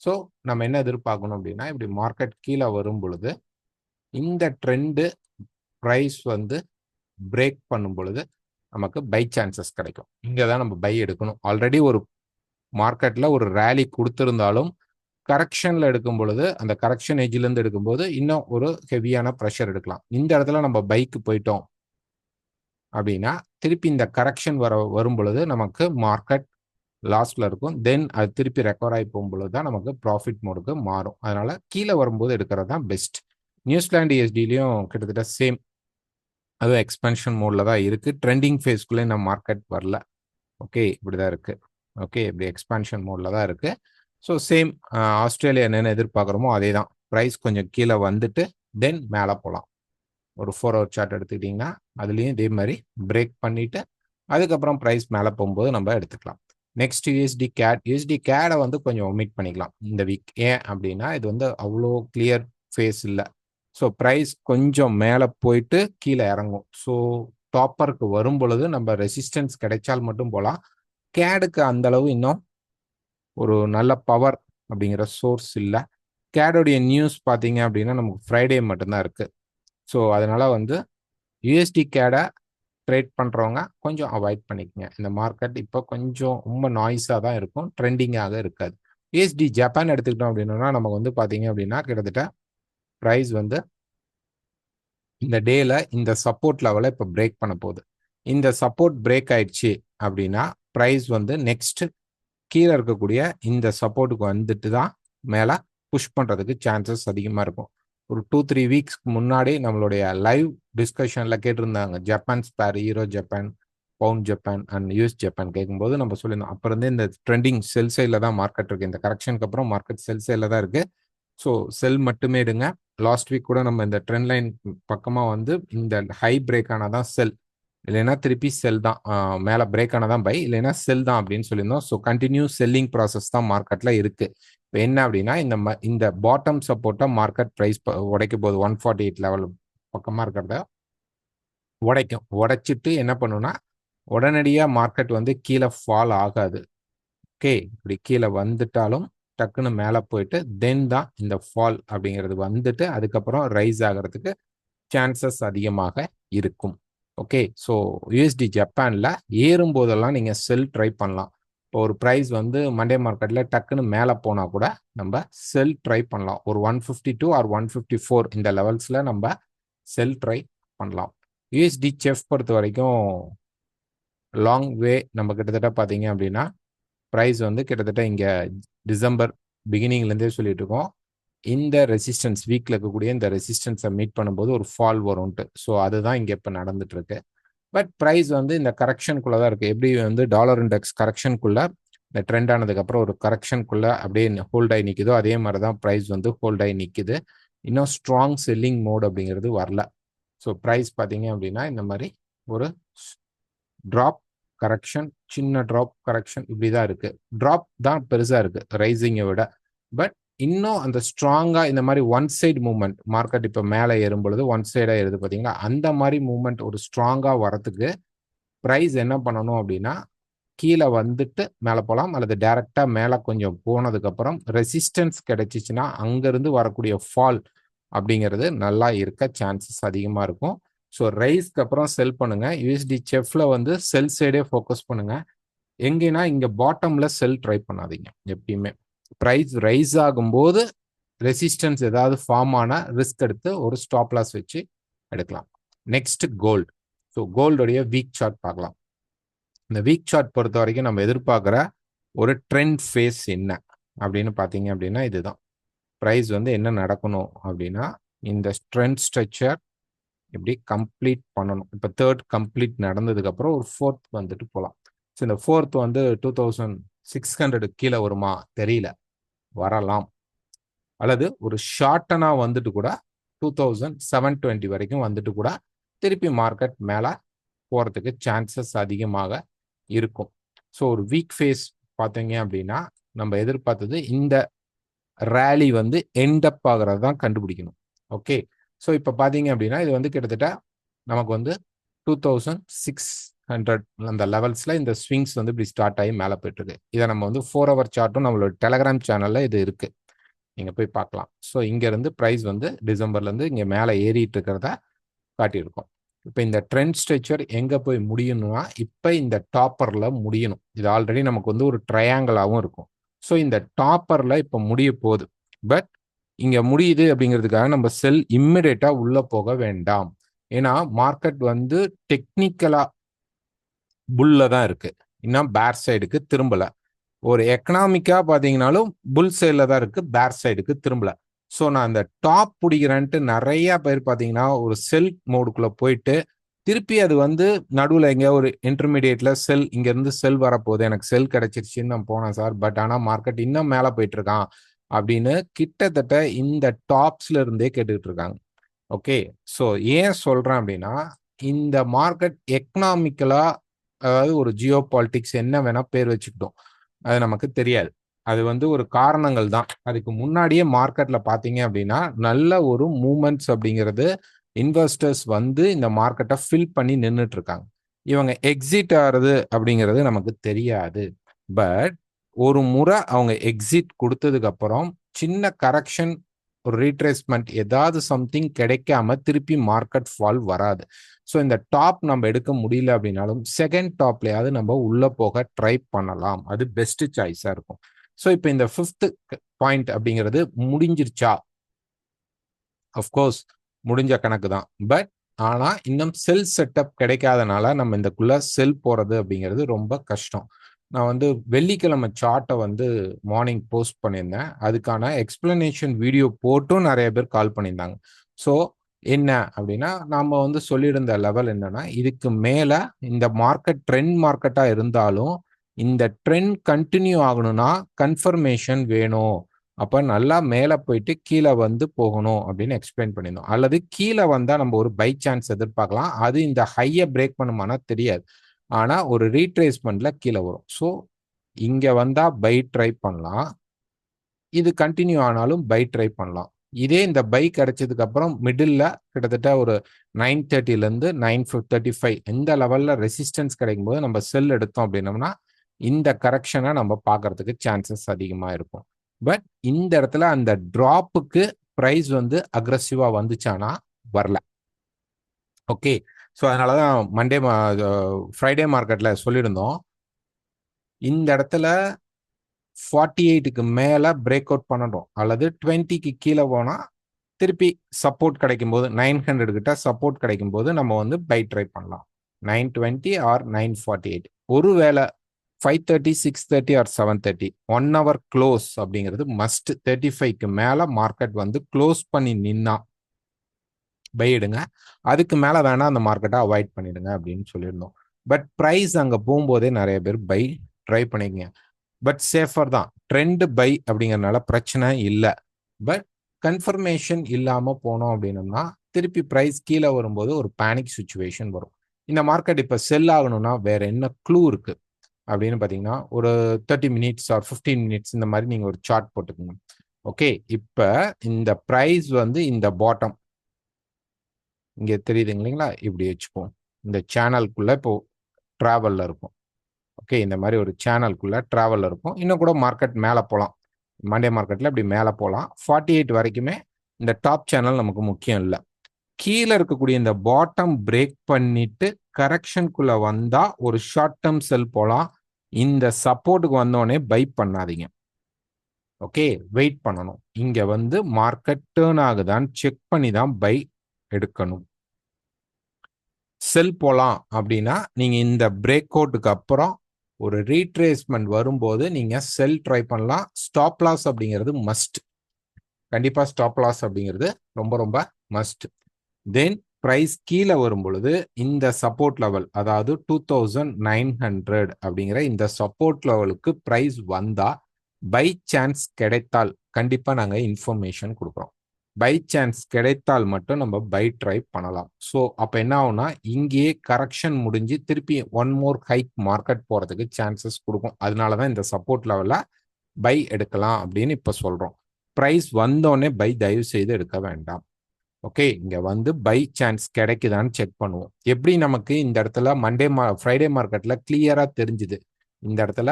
ஸோ நம்ம என்ன எதிர்பார்க்கணும் அப்படின்னா இப்படி மார்க்கெட் கீழே வரும் பொழுது இந்த ட்ரெண்டு ப்ரைஸ் வந்து பிரேக் பண்ணும் பொழுது நமக்கு பை சான்சஸ் கிடைக்கும். இங்கே தான் நம்ம பை எடுக்கணும். ஆல்ரெடி ஒரு மார்க்கெட்டில் ஒரு ரேலி கொடுத்துருந்தாலும் கரெக்ஷனில் எடுக்கும் பொழுது அந்த கரெக்ஷன் எஜ்லேருந்து எடுக்கும்போது இன்னும் ஒரு ஹெவியான ப்ரெஷர் எடுக்கலாம். இந்த இடத்துல நம்ம பைக்கு போயிட்டோம் அப்படின்னா திருப்பி இந்த கரெக்ஷன் வரும் பொழுது நமக்கு மார்க்கெட் லாஸ்ட்ல இருக்கும். தென் அது திருப்பி ரெக்கவர் ஆகி போகும்பொழுது தான் நமக்கு ப்ராஃபிட் மோடுக்கு மாறும். அதனால கீழே வரும்போது எடுக்கிறது தான் பெஸ்ட். நியூசிலாந்து யூஎஸ்டிலையும் கிட்டத்தட்ட சேம், அதுவும் எக்ஸ்பென்ஷன் மோட்ல தான் இருக்கு. ட்ரெண்டிங் ஃபேஸ்க்குள்ளே நம்ம மார்க்கெட் வரல. ஓகே, இப்படிதான் இருக்கு. ஓகே, இப்படி எக்ஸ்பான்ஷன் மோட்ல தான் இருக்கு. ஸோ சேம் ஆஸ்திரேலியா என்னென்ன எதிர்பார்க்குறோமோ அதே தான். ப்ரைஸ் கொஞ்சம் கீழே வந்துட்டு தென் மேலே போகலாம். ஒரு 4 ஹவர் சார்ட் எடுத்துக்கிட்டிங்கன்னா அதுலேயும் இதே மாதிரி பிரேக் பண்ணிட்டு அதுக்கப்புறம் ப்ரைஸ் மேலே போகும்போது நம்ம எடுத்துக்கலாம். Next USD CAD. யூஎஸ்டி கேடை வந்து கொஞ்சம் ஒமிட் பண்ணிக்கலாம் இந்த வீக். ஏன் அப்படின்னா இது வந்து அவ்வளோ கிளியர் ஃபேஸ் இல்லை. ஸோ ப்ரைஸ் கொஞ்சம் மேலே போயிட்டு கீழே இறங்கும். ஸோ டாப்பருக்கு வரும் பொழுது நம்ம ரெசிஸ்டன்ஸ் கிடைச்சால் மட்டும் போகலாம். கேடுக்கு அந்த அளவு இன்னும் ஒரு நல்ல பவர் அப்படிங்கிற சோர்ஸ் இல்லை. கேடோடைய நியூஸ் பார்த்தீங்க அப்படின்னா நமக்கு ஃப்ரைடே மட்டும்தான் இருக்கு. ஸோ அதனால வந்து யூஎஸ்டி கேடை ட்ரேட் பண்றவங்க கொஞ்சம் அவாய்ட் பண்ணிக்கங்க. இந்த மார்க்கெட் இப்போ கொஞ்சம் ரொம்ப நாய்ஸா தான் இருக்கும். ட்ரெண்டிங்காக இருக்காது. யூஎஸ்டி ஜப்பான் எடுத்துக்கிட்டோம் அப்படின்னா நமக்கு வந்து பார்த்தீங்க அப்படின்னா கிட்டத்தட்ட பிரைஸ் வந்து இந்த டேல இந்த சப்போர்ட் லெவலை இப்போ பிரேக் பண்ண போகுது. இந்த சப்போர்ட் பிரேக் ஆயிடுச்சு அப்படின்னா பிரைஸ் வந்து நெக்ஸ்ட் கீழே இருக்கக்கூடிய இந்த சப்போர்ட்டுக்கு வந்துட்டு தான் மேலே புஷ் பண்ணுறதுக்கு சான்சஸ் அதிகமாக இருக்கும். ஒரு 2-3 வீக்ஸ்க்கு முன்னாடி நம்மளுடைய லைவ் டிஸ்கஷனில் கேட்டிருந்தாங்க Japan spare, euro Japan, pound Japan and US Japan கேட்கும்போது நம்ம சொல்லியிருந்தோம். அப்போ இருந்து இந்த ட்ரெண்டிங் செல் சைடில் தான் மார்க்கெட் இருக்குது. இந்த கரெக்ஷனுக்கு அப்புறம் மார்க்கெட் செல் சைடில் தான் இருக்குது. ஸோ செல் மட்டுமே எடுங்க. லாஸ்ட் வீக் கூட நம்ம இந்த ட்ரெண்ட் லைன் பக்கமாக வந்து இந்த ஹை பிரேக் ஆனாதான் செல், இல்லைன்னா திருப்பி செல் தான், மேலே பிரேக் ஆனதான் பை, இல்லைன்னா செல் தான் அப்படின்னு சொல்லியிருந்தோம். ஸோ கண்டினியூ செல்லிங் ப்ராசஸ் தான் மார்க்கெட்டில் இருக்குது. இப்போ என்ன அப்படின்னா இந்த பாட்டம் சப்போர்ட்டை மார்க்கெட் ப்ரைஸ் உடைக்க போகுது. 148 லெவல் பக்கமாக இருக்கிறத உடைக்கும். உடைச்சிட்டு என்ன பண்ணுன்னா உடனடியாக மார்க்கெட் வந்து கீழே ஃபால் ஆகாது. ஓகே, இப்படி கீழே வந்துட்டாலும் டக்குன்னு மேலே போயிட்டு தென் தான் இந்த ஃபால் அப்படிங்கிறது வந்துட்டு அதுக்கப்புறம் ரைஸ் ஆகிறதுக்கு சான்சஸ் அதிகமாக இருக்கும். ஓகே, ஸோ யூஎஸ்டி ஜப்பானில் ஏறும்போதெல்லாம் நீங்கள் செல் ட்ரை பண்ணலாம். இப்போ ஒரு ப்ரைஸ் வந்து மண்டே மார்க்கெட்டில் டக்குன்னு மேலே போனால் கூட நம்ம செல் ட்ரை பண்ணலாம். ஒரு 152 ஆர் 154 இந்த லெவல்ஸில் நம்ம செல் ட்ரை பண்ணலாம். யூஎஸ்டி செஃப் பொறுத்த வரைக்கும் லாங் வே நம்ம கிட்டத்தட்ட பார்த்தீங்க அப்படின்னா ப்ரைஸ் வந்து கிட்டத்தட்ட இங்கே டிசம்பர் பிகினிங்லேருந்தே சொல்லிட்டு இருக்கோம். இந்த ரெசிஸ்டன்ஸ் வீக்கில் இருக்கக்கூடிய இந்த ரெசிஸ்டன்ஸை மீட் பண்ணும்போது ஒரு ஃபால் வரும்ன்ட்டு. ஸோ அதுதான் இங்கே இப்போ நடந்துட்டு இருக்கு. பட் ப்ரைஸ் வந்து இந்த கரெக்ஷனுக்குள்ளே தான் இருக்குது. எப்படி வந்து டாலர் இண்டெக்ஸ் கரெக்ஷனுக்குள்ளே இந்த ட்ரெண்ட் ஆனதுக்கப்புறம் ஒரு கரெக்ஷனுக்குள்ளே அப்படியே ஹோல்ட் ஆகி நிற்குதோ அதே மாதிரி தான் ப்ரைஸ் வந்து ஹோல்ட் ஆகி நிற்குது. இன்னும் ஸ்ட்ராங் செல்லிங் மோட் அப்படிங்கிறது வரல. ஸோ ப்ரைஸ் பார்த்தீங்க அப்படின்னா இந்த மாதிரி ஒரு ட்ராப் கரெக்ஷன், சின்ன ட்ராப் கரெக்ஷன் இப்படி தான் இருக்கு. ட்ராப் தான் பெருசாக இருக்கு ரைசிங்கை விட. பட் இன்னும் அந்த ஸ்ட்ராங்கா இந்த மாதிரி ஒன் சைடு மூவ்மெண்ட் மார்க்கெட் இப்போ மேலே ஏறும் பொழுது ஒன் சைடாக ஏறுது பார்த்தீங்களா, அந்த மாதிரி மூவ்மெண்ட் ஒரு ஸ்ட்ராங்கா வரத்துக்கு ப்ரைஸ் என்ன பண்ணணும் அப்படின்னா கீழே வந்துட்டு மேலே போகலாம், அல்லது டைரக்டா மேலே கொஞ்சம் போனதுக்கப்புறம் ரெசிஸ்டன்ஸ் கிடைச்சிச்சுன்னா அங்கேருந்து வரக்கூடிய ஃபால் அப்படிங்கிறது நல்லா இருக்க சான்சஸ் அதிகமாக இருக்கும். ஸோ ரைஸ்க்கு அப்புறம் செல் பண்ணுங்க. யூஎஸ்டி செஃப்ல வந்து செல் சைடே ஃபோக்கஸ் பண்ணுங்க. எங்கன்னா இங்கே பாட்டம்ல செல் ட்ரை பண்ணாதீங்க. எப்பயுமே ப்ரைஸ் ரைஸ் ஆகும்போது ரெசிஸ்டன்ஸ் ஏதாவது ஃபார்ம் ஆன ரிஸ்க் எடுத்து ஒரு ஸ்டாப் லாஸ் வச்சு எடுக்கலாம். Next gold. ஸோ கோல்டுடைய வீக் சார்ட் பார்க்கலாம். இந்த வீக் சார்ட் பொறுத்த வரைக்கும் நம்ம எதிர்பார்க்குற ஒரு ட்ரெண்ட் ஃபேஸ் என்ன அப்படின்னு பார்த்தீங்க அப்படின்னா இதுதான். ப்ரைஸ் வந்து என்ன நடக்கணும் அப்படின்னா இந்த ட்ரெண்ட் ஸ்ட்ரக்சர் இப்படி கம்ப்ளீட் பண்ணணும். இப்போ தேர்ட் கம்ப்ளீட் நடந்ததுக்கப்புறம் ஒரு ஃபோர்த் வந்துட்டு போகலாம். ஸோ இந்த ஃபோர்த் வந்து 2600 கீழே வருமா தெரியல, வரலாம். அல்லது ஒரு ஷார்ட்டனா வந்துட்டு கூட 2720 வரைக்கும் வந்துட்டு கூட திருப்பி மார்க்கெட் மேலே போகிறதுக்கு சான்சஸ் அதிகமாக இருக்கும். ஸோ ஒரு வீக் ஃபேஸ் பார்த்தீங்க அப்படின்னா நம்ம எதிர்பார்த்தது இந்த ரேலி வந்து எண்டப் ஆகிறது தான் கண்டுபிடிக்கணும். ஓகே, ஸோ இப்போ பார்த்தீங்க அப்படின்னா இது வந்து கிட்டத்தட்ட நமக்கு வந்து 2600 அந்த லெவல்ஸில் இந்த ஸ்விங்ஸ் வந்து இப்படி ஸ்டார்ட் ஆகி மேலே போயிட்டுருக்கு. இதை நம்ம வந்து 4 ஹவர் சார்ட்டும் நம்மளோட டெலகிராம் சேனலில் இது இருக்குது, நீங்கள் போய் பார்க்கலாம். ஸோ இங்கேருந்து ப்ரைஸ் வந்து டிசம்பர்லேருந்து இங்கே மேலே ஏறிட்டு இருக்கிறத காட்டியிருக்கோம். இப்போ இந்த ட்ரெண்ட் ஸ்ட்ரக்சர் எங்கே போய் முடியணும்னா இப்போ இந்த டாப்பரில் முடியணும். இது ஆல்ரெடி நமக்கு வந்து ஒரு ட்ரையாங்கிளாகவும் இருக்கும். ஸோ இந்த டாப்பரில் இப்போ முடிய போகுது. பட் இங்கே முடியுது அப்படிங்கிறதுக்காக நம்ம செல் இம்மிடியேட்டாக உள்ளே போக வேண்டாம். ஏன்னா மார்க்கெட் வந்து டெக்னிக்கலா புல்ல தான் இருக்கு, இன்னும் பேர் சைடுக்கு திரும்பல. ஒரு எக்கனாமிக்கா பாத்தீங்கன்னாலும் புல் சைட்ல தான் இருக்கு, பேர் சைடுக்கு திரும்பல. ஸோ நான் அந்த டாப் பிடிக்கிறேன்ட்டு நிறைய பேர் பார்த்தீங்கன்னா ஒரு செல் மோடுக்குள்ள போயிட்டு திருப்பி அது வந்து நடுவில் எங்கேயா ஒரு இன்டர்மீடியேட்ல செல் இங்கேருந்து செல் வரப்போகுது, எனக்கு செல் கிடைச்சிருச்சுன்னு நான் போனேன் சார், பட் ஆனால் மார்க்கெட் இன்னும் மேலே போயிட்டு இருக்கான் அப்படின்னு கிட்டத்தட்ட இந்த டாப்ஸ்ல இருந்தே கேட்டுக்கிட்டு இருக்காங்க. ஓகே, ஸோ ஏன் சொல்கிறேன் அப்படின்னா இந்த மார்க்கெட் எக்கனாமிக்கலா, அதாவது ஒரு ஜியோ பாலிட்டிக்ஸ் என்ன வேணா பேர் வச்சுக்கிட்டோம், அது நமக்கு தெரியாது. அது வந்து ஒரு காரணங்கள் தான். அதுக்கு முன்னாடியே மார்க்கெட்ல பார்த்தீங்க அப்படின்னா நல்ல ஒரு மூமெண்ட்ஸ் அப்படிங்கிறது இன்வெஸ்டர்ஸ் வந்து இந்த மார்க்கெட்டை ஃபில் பண்ணி நின்றுட்டு இருக்காங்க. இவங்க எக்ஸிட் ஆகிறது அப்படிங்கிறது நமக்கு தெரியாது. பட் ஒரு முறை அவங்க எக்ஸிட் கொடுத்ததுக்கு அப்புறம் சின்ன கரெக்ஷன் ஒரு ரீட்ரேஸ்மெண்ட் ஏதாவது சம்திங் கிடைக்காம திருப்பி மார்க்கெட் ஃபால் வராது. ஸோ இந்த டாப் நம்ம எடுக்க முடியல அப்படின்னாலும் செகண்ட் டாப்லயாவது நம்ம உள்ள போக ட்ரை பண்ணலாம். அது பெஸ்ட் சாய்ஸா இருக்கும். ஸோ இப்போ இந்த 5th பாயிண்ட் அப்படிங்கிறது முடிஞ்சிருச்சா? அஃப்கோர்ஸ் முடிஞ்ச கணக்கு தான். பட் ஆனா இன்னும் செல் செட்டப் கிடைக்காதனால நம்ம இதுக்குள்ள செல் போறது அப்படிங்கிறது ரொம்ப கஷ்டம். நான் வந்து வெள்ளிக்கிழமை சார்ட்டை வந்து மார்னிங் போஸ்ட் பண்ணியிருந்தேன். அதுக்கான எக்ஸ்பிளனேஷன் வீடியோ போட்டும் நிறைய பேர் கால் பண்ணியிருந்தாங்க. ஸோ என்ன அப்படின்னா, நாம வந்து சொல்லியிருந்த லெவல் என்னன்னா, இதுக்கு மேல இந்த மார்க்கெட் ட்ரெண்ட் மார்க்கெட்டா இருந்தாலும், இந்த ட்ரெண்ட் கன்டின்யூ ஆகணும்னா கன்ஃபர்மேஷன் வேணும். அப்ப நல்லா மேல போயிட்டு கீழ வந்து போகணும் அப்படின்னு எக்ஸ்பிளைன் பண்ணியிருந்தோம். அல்லது கீழ வந்தா நம்ம ஒரு பை சான்ஸ் எதிர்பார்க்கலாம். அது இந்த ஹைய பிரேக் பண்ணுமானா தெரியாது. ஆனா ஒரு ரீட்ரேஸ்மென்ட்ல கீழ வரும். ஸோ இங்க வந்தா பை ட்ரை பண்ணலாம். இது கன்டின்யூ ஆனாலும் பை ட்ரை பண்ணலாம். இதே இந்த பை கிடைச்சதுக்கு அப்புறம் மிடில்ல கிட்டத்தட்ட ஒரு 930லேருந்து 935 இந்த லெவல்ல ரெசிஸ்டன்ஸ் கிடைக்கும்போது நம்ம செல் எடுத்தோம் அப்படின்னோம்னா, இந்த கரெக்ஷனை நம்ம பார்க்கறதுக்கு சான்சஸ் அதிகமா இருக்கும். பட் இந்த இடத்துல அந்த டிராப்புக்கு பிரைஸ் வந்து அக்ரெசிவா வந்துச்சானா வரல. ஓகே. ஸோ அதனால தான் ஃப்ரைடே மார்க்கெட்ல சொல்லியிருந்தோம். இந்த இடத்துல 48க்கு மேல பிரேக் அவுட் பண்ணணும். அல்லது 20க்கு கீழ போனா திருப்பி சப்போர்ட் கிடைக்கும்போது 900 கிட்ட சப்போர்ட் கிடைக்கும்போது நம்ம வந்து பை ட்ரை பண்ணலாம். 920 ஆர் 948. ஒருவேளை 5:30, 6:30 ஆர் 7:30 1 ஹவர் க்ளோஸ் அப்படிங்கிறது மஸ்ட். 35க்கு மேல மார்க்கெட் வந்து க்ளோஸ் பண்ணி நின்னா பை எடுங்க. அதுக்கு மேல வேணா அந்த மார்க்கெட்டை அவாய்ட் பண்ணிடுங்க அப்படின்னு சொல்லியிருந்தோம். பட் பிரைஸ் அங்க போகும்போதே நிறைய பேர் பை ட்ரை பண்ணிக்கங்க. பட் சேஃபர் தான். ட்ரெண்ட் பை அப்படிங்கறதுனால பிரச்சனை இல்லை. பட் கன்ஃபர்மேஷன் இல்லாம போனோம் அப்படின்னம்னா திருப்பி பிரைஸ் கீழே வரும்போது ஒரு பேனிக் சுச்சுவேஷன் வரும். இந்த மார்க்கெட் இப்ப செல் ஆகணும்னா வேற என்ன க்ளூ இருக்கு அப்படின்னு பாத்தீங்கன்னா, ஒரு 30 மினிட்ஸ் ஆர் 15 மினிட்ஸ் இந்த மாதிரி நீங்க ஒரு சார்ட் போட்டுக்கோங்க. ஓகே. இப்ப இந்த பிரைஸ் வந்து இந்த பாட்டம் இங்க தெரியுதுங்க இல்லைங்களா? இப்படி வச்சுப்போம். இந்த சேனலுக்குள்ள இப்போ டிராவல்ல இருக்கும். ஓகே. இந்த மாதிரி ஒரு சேனலுக்குள்ள டிராவல்ல இருக்கும். இன்னும் கூட மார்க்கெட் மேல போலாம். மண்டே மார்க்கெட்ல இப்படி மேல போலாம். 48 வரைக்குமே இந்த டாப் சேனல் நமக்கு முக்கியம் இல்ல. கீழ இருக்கக்கூடிய இந்த பாட்டம் பிரேக் பண்ணிட்டு கரெக்ஷனுக்குள்ள வந்தா ஒரு ஷார்ட் டெர்ம் செல் போலாம். இந்த சப்போர்ட்டுக்கு வந்தோடனே பை பண்ணாதீங்க. ஓகே. வெயிட் பண்ணணும். இங்க வந்து மார்க்கெட் டர்ன் ஆகுதான்னு செக் பண்ணி தான் பை எடுக்கணும். செல் போலாம் அப்படின்னா நீங்க இந்த பிரேக் அவுட்டுக்கு அப்புறம் ஒரு ரீட்ரேஸ்மெண்ட் வரும்போது நீங்க செல் ட்ரை பண்ணலாம். ஸ்டாப் லாஸ் அப்படிங்கிறது மஸ்ட். கண்டிப்பா ஸ்டாப் லாஸ் அப்படிங்கிறது ரொம்ப ரொம்ப மஸ்ட். தென் பிரைஸ் கீழே வரும் பொழுது இந்த சப்போர்ட் லெவல், அதாவது 2900 அப்படிங்கிற இந்த சப்போர்ட் லெவலுக்கு பிரைஸ் வந்தா பை சான்ஸ் கிடைத்தால் கண்டிப்பா நாங்க இன்ஃபர்மேஷன் கொடுக்குறோம். பை சான்ஸ் கிடைத்தால் மட்டும் நம்ம பை ட்ரை பண்ணலாம். ஸோ அப்ப என்ன ஆகும்னா இங்கேயே கரெக்ஷன் முடிஞ்சு திருப்பி ஒன் மோர் ஹைக் மார்க்கெட் போறதுக்கு சான்சஸ் கொடுக்கும். அதனாலதான் இந்த சப்போர்ட் லெவல்ல பை எடுக்கலாம் அப்படின்னு இப்ப சொல்றோம். பிரைஸ் வந்தோடனே பை தயவு செய்து எடுக்க வேண்டாம். ஓகே. இங்க வந்து பை சான்ஸ் கிடைக்குதான்னு செக் பண்ணுவோம். எப்படி நமக்கு இந்த இடத்துல ஃப்ரைடே மார்க்கெட்ல கிளியரா தெரிஞ்சுது. இந்த இடத்துல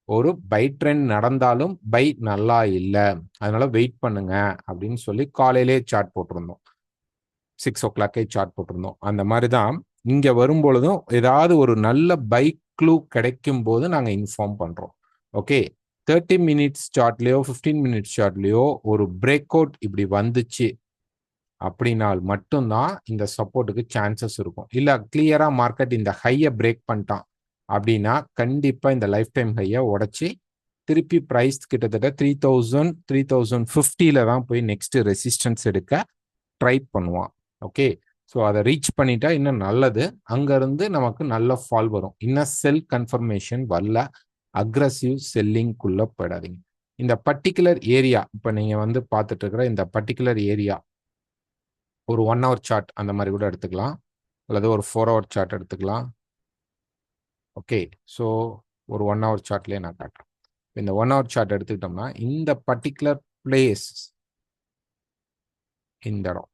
ஒரு பை ட்ரெண்ட் நடந்தாலும் பை நல்லா இல்ல. அதனால வெயிட் பண்ணுங்க அப்படின்னு சொல்லி காலையிலே சார்ட் போட்டிருந்தோம். 6 o'clock சார்ட் போட்டிருந்தோம். அந்த மாதிரி தான் இங்க வரும்பொழுதும் ஏதாவது ஒரு நல்ல பை க்ளூ கிடைக்கும் போது நாங்க இன்ஃபார்ம் பண்றோம். ஓகே. 30 மினிட்ஸ் சார்ட்லயோ 15 மினிட்ஸ் சார்ட்லயோ ஒரு பிரேக் அவுட் இப்படி வந்துச்சு அப்படின்னால் மட்டும்தான் இந்த சப்போர்ட்டுக்கு சான்சஸ் இருக்கும். இல்ல கிளியரா மார்க்கெட் இந்த ஹைய பிரேக் பண்ணிட்டான் அப்படின்னா கண்டிப்பா இந்த லைஃப் டைம் ஹைய உடைச்சி திருப்பி பிரைஸ் கிட்டத்தட்ட 3000 3050ல தான் போய் நெக்ஸ்ட் ரெசிஸ்டன்ஸ் எடுக்க ட்ரை பண்ணுவான். ஓகே. ஸோ அதை ரீச் பண்ணிட்டா இன்னும் நல்லது. அங்க இருந்து நமக்கு நல்ல ஃபால் வரும். இன்னும் செல் கன்ஃபர்மேஷன் வரல. அக்ரஸிவ் செல்லிங்குள்ள போயிடாதீங்க. இந்த பர்டிகுலர் ஏரியா இப்ப நீங்க வந்து பார்த்துட்டு இருக்கிற இந்த பர்டிகுலர் ஏரியா ஒரு 1 ஹவர் சார்ட் அந்த மாதிரி கூட எடுத்துக்கலாம். அல்லது ஒரு 4 ஹவர் சார்ட் எடுத்துக்கலாம். ஓகே. ஸோ ஒரு 1 ஹவர் சார்ட்லயே நான் காட்டுறேன். இந்த 1 ஹவர் சார்ட் எடுத்துக்கிட்டோம்னா இந்த பர்டிகுலர் பிளேஸ் இந்த இடம்.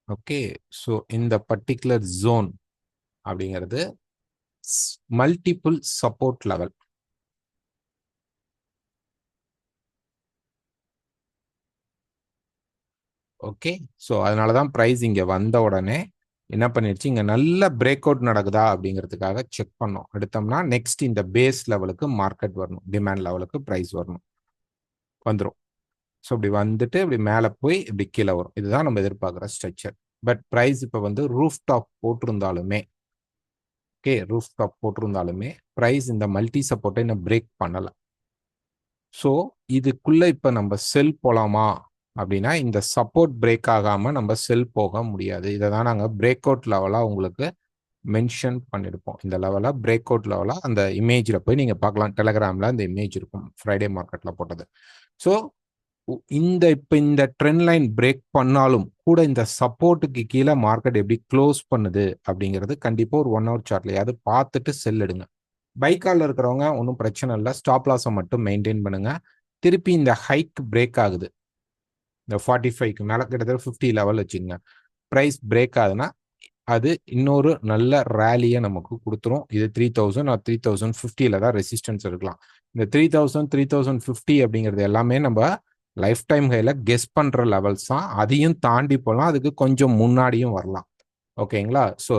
ஓகே. ஸோ இந்த பர்டிகுலர் ஜோன் அப்படிங்கிறது multiple support level. Okay. So அதனால தான் ப்ரைஸ் இங்கே வந்த உடனே என்ன பண்ணிடுச்சு, இங்கே நல்ல பிரேக் அவுட் நடக்குதா அப்படிங்கிறதுக்காக செக் பண்ணோம். எடுத்தோம்னா நெக்ஸ்ட் இந்த பேஸ் லெவலுக்கு மார்க்கெட் வரணும், டிமாண்ட் லெவலுக்கு ப்ரைஸ் வரணும், வந்துடும். ஸோ இப்படி வந்துட்டு இப்படி மேலே போய் இப்படி கீழே வரும். இதுதான் நம்ம எதிர்பார்க்குற ஸ்ட்ரக்சர். பட் ப்ரைஸ் இப்போ வந்து ரூஃப் டாப் போட்டிருந்தாலுமே, ஓகே, ரூஃப் டாப் போட்டிருந்தாலுமே ப்ரைஸ் இந்த மல்டி சப்போர்ட்டை இன்னும் பிரேக் பண்ணலை. ஸோ இதுக்குள்ள இப்போ நம்ம செல் போகலாமா அப்படின்னா, இந்த சப்போர்ட் பிரேக் ஆகாமல் நம்ம செல் போக முடியாது. இதை தான் நாங்கள் பிரேக் அவுட் லெவலாக உங்களுக்கு மென்ஷன் பண்ணியிருப்போம். இந்த லெவலாக பிரேக் அவுட் லெவலாக அந்த இமேஜில் போய் நீங்கள் பார்க்கலாம். டெலகிராமில் அந்த இமேஜ் இருக்கும், ஃப்ரைடே மார்க்கெட்டில் போட்டது. ஸோ இப்போ இந்த ட்ரெண்ட் லைன் பிரேக் பண்ணாலும் கூட இந்த சப்போர்ட்டுக்கு கீழே மார்க்கெட் எப்படி க்ளோஸ் பண்ணுது அப்படிங்கிறது கண்டிப்பாக ஒரு 1 ஹவர் சார்ட்லையாவது பார்த்துட்டு செல் எடுங்க. பைக்காலில் இருக்கிறவங்க ஒன்றும் பிரச்சனை இல்லை, ஸ்டாப் லாஸை மட்டும் மெயின்டைன் பண்ணுங்க. திருப்பி இந்த ஹைக் பிரேக் ஆகுது, இந்த 45க்கு மேலே கிட்டத்தட்ட 50 லெவல் வச்சுங்க, ப்ரைஸ் பிரேக் ஆகுதுன்னா அது இன்னொரு நல்ல ரேலியை நமக்கு கொடுத்துரும். இது 3000 ஆர் 3050 தான் ரெசிஸ்டன்ஸ் இருக்கலாம். இந்த 3000 3050 அப்படிங்கிறது எல்லாமே நம்ம லைஃப் டைம் ஹைல கெஸ் பண்ற லெவல்ஸ் தான். அதையும் தாண்டி போகலாம், அதுக்கு கொஞ்சம் முன்னாடியும் வரலாம். ஓகேங்களா? ஸோ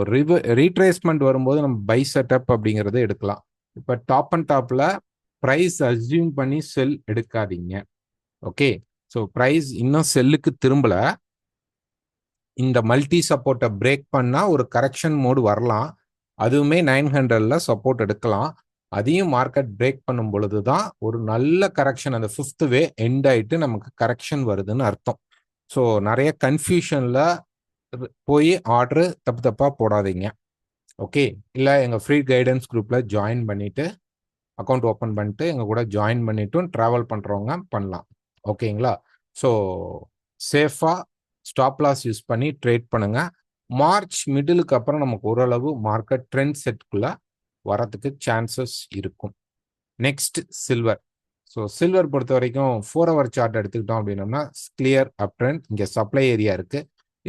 ரீட்ரேஸ்மெண்ட் வரும்போது நம்ம பை செட்டப் அப்படிங்கிறது எடுக்கலாம். இப்போ டாப் அண்ட் டாப்ல ப்ரைஸ் அஸ்யூம் பண்ணி செல் எடுக்காதீங்க. ஓகே, ஸோ ப்ரைஸ் இன்னும் செல்லுக்கு திரும்பல. இந்த மல்டி சப்போர்ட்டை பிரேக் பண்ணா ஒரு கரெக்ஷன் மோடு வரலாம். அதுவுமே 900ல சப்போர்ட் எடுக்கலாம். அதையும் மார்க்கெட் பிரேக் பண்ணும் பொழுது தான் ஒரு நல்ல கரெக்ஷன், அந்த 5th வே எண்ட் ஆயிட்டு நமக்கு கரெக்ஷன் வருதுன்னு அர்த்தம். ஸோ நிறைய கன்ஃபியூஷன்ல போய் ஆர்டர் தப்பு தப்பா போடாதீங்க. ஓகே, இல்லை எங்கள் ஃப்ரீ கைடன்ஸ் குரூப்ல ஜாயின் பண்ணிட்டு அக்கௌண்ட் ஓப்பன் பண்ணிட்டு எங்கள் கூட ஜாயின் பண்ணிட்டும் ட்ராவல் பண்ணுறவங்க பண்ணலாம். ஓகேங்களா? ஸோ சேஃபாக ஸ்டாப் லாஸ் யூஸ் பண்ணி ட்ரேட் பண்ணுங்க. மார்ச் மிடிலுக்கு அப்புறம் நமக்கு ஓரளவு மார்க்கெட் ட்ரெண்ட் செட்குள்ள வரதுக்கு சான்சஸ் இருக்கும். Next silver. ஸோ சில்வர் பொறுத்த வரைக்கும் 4 ஹவர் சார்ட் எடுத்துக்கிட்டோம் அப்படின்னோம்னா கிளியர் அப் ட்ரெண்ட், இங்கே சப்ளை ஏரியா இருக்கு.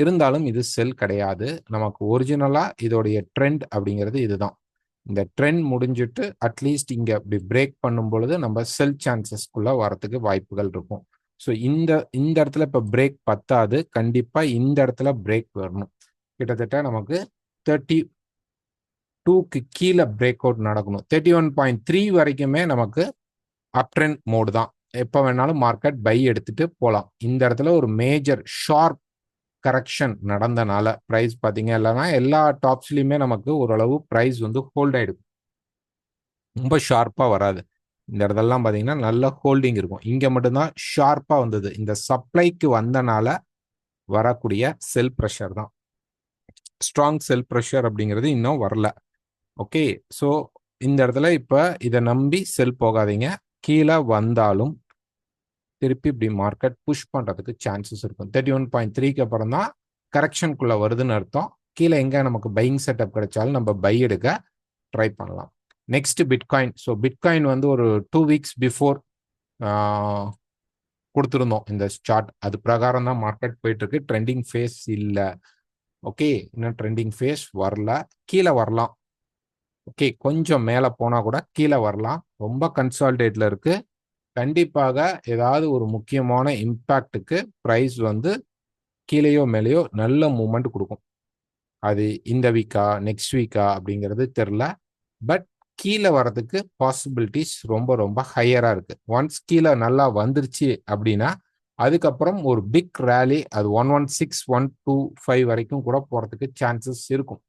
இருந்தாலும் இது செல் கிடையாது. நமக்கு ஒரிஜினலாக இதோடைய ட்ரெண்ட் அப்படிங்கிறது இதுதான். இந்த ட்ரெண்ட் முடிஞ்சிட்டு அட்லீஸ்ட் இங்கே இப்படி பிரேக் பண்ணும் பொழுது நம்ம செல் சான்சஸ்க்குள்ள வரத்துக்கு வாய்ப்புகள் இருக்கும். ஸோ இந்த இடத்துல இப்போ பிரேக் பத்தாது, கண்டிப்பாக இந்த இடத்துல பிரேக் வரணும். கிட்டத்தட்ட நமக்கு 32க்கு கீழே பிரேக் அவுட் நடக்கணும். 31.3 வரைக்குமே நமக்கு அப் ட்ரெண்ட் மோடு தான். எப்போ வேணாலும் மார்க்கெட் பை எடுத்துட்டு போகலாம். இந்த இடத்துல ஒரு மேஜர் ஷார்ப் கரெக்ஷன் நடந்தனால ப்ரைஸ் பார்த்தீங்க இல்லைன்னா எல்லா டாப்ஸ்லையுமே நமக்கு ஓரளவு ப்ரைஸ் வந்து ஹோல்ட் ஆகிடும், ரொம்ப ஷார்ப்பாக வராது. இந்த இடத்துலலாம் பார்த்தீங்கன்னா நல்ல ஹோல்டிங் இருக்கும். இங்கே மட்டும்தான் ஷார்ப்பாக வந்தது. இந்த சப்ளைக்கு வந்தனால வரக்கூடிய செல் ப்ரெஷர் தான். ஸ்ட்ராங் செல் ப்ரெஷர் அப்படிங்கிறது இன்னும் வரல. ஓகே, ஸோ இந்த இடத்துல இப்போ இதை நம்பி செல் போகாதீங்க. கீழே வந்தாலும் திருப்பி இப்படி மார்க்கெட் புஷ் பண்ணுறதுக்கு சான்சஸ் இருக்கும். 31.3க்கு அப்புறம் தான் கரெக்ஷனுக்குள்ளே வருதுன்னு அர்த்தம். கீழே எங்கே நமக்கு பையிங் செட்டப் கிடைச்சாலும் நம்ம பை எடுக்க ட்ரை பண்ணலாம். Next bitcoin. ஸோ பிட்காயின் வந்து ஒரு 2 வீக்ஸ் பிஃபோர் கொடுத்துருந்தோம் இந்த சார்ட். அது பிரகாரம் தான் மார்க்கெட் போயிட்டு இருக்கு. ட்ரெண்டிங் ஃபேஸ் இல்லை. ஓகே, இன்னும் ட்ரெண்டிங் ஃபேஸ் வரல. கீழே வரலாம். ஓகே, கொஞ்சம் மேலே போனால் கூட கீழே வரலாம். ரொம்ப கன்சால்டேட்ல இருக்கு. கண்டிப்பாக ஏதாவது ஒரு முக்கியமான இம்பேக்டுக்கு ப்ரைஸ் வந்து கீழேயோ மேலேயோ நல்ல மூமெண்ட் கொடுக்கும். அது இந்த வீக்கா நெக்ஸ்ட் வீக்கா அப்படிங்கிறது தெரில. பட் கீழே வர்றதுக்கு பாசிபிலிட்டிஸ் ரொம்ப ரொம்ப ஹையராக இருக்கு. ஒன்ஸ் கீழே நல்லா வந்துருச்சு அப்படின்னா அதுக்கப்புறம் ஒரு பிக் ரேலி, அது 116 125 வரைக்கும் கூட போகிறதுக்கு சான்சஸ் இருக்கும்.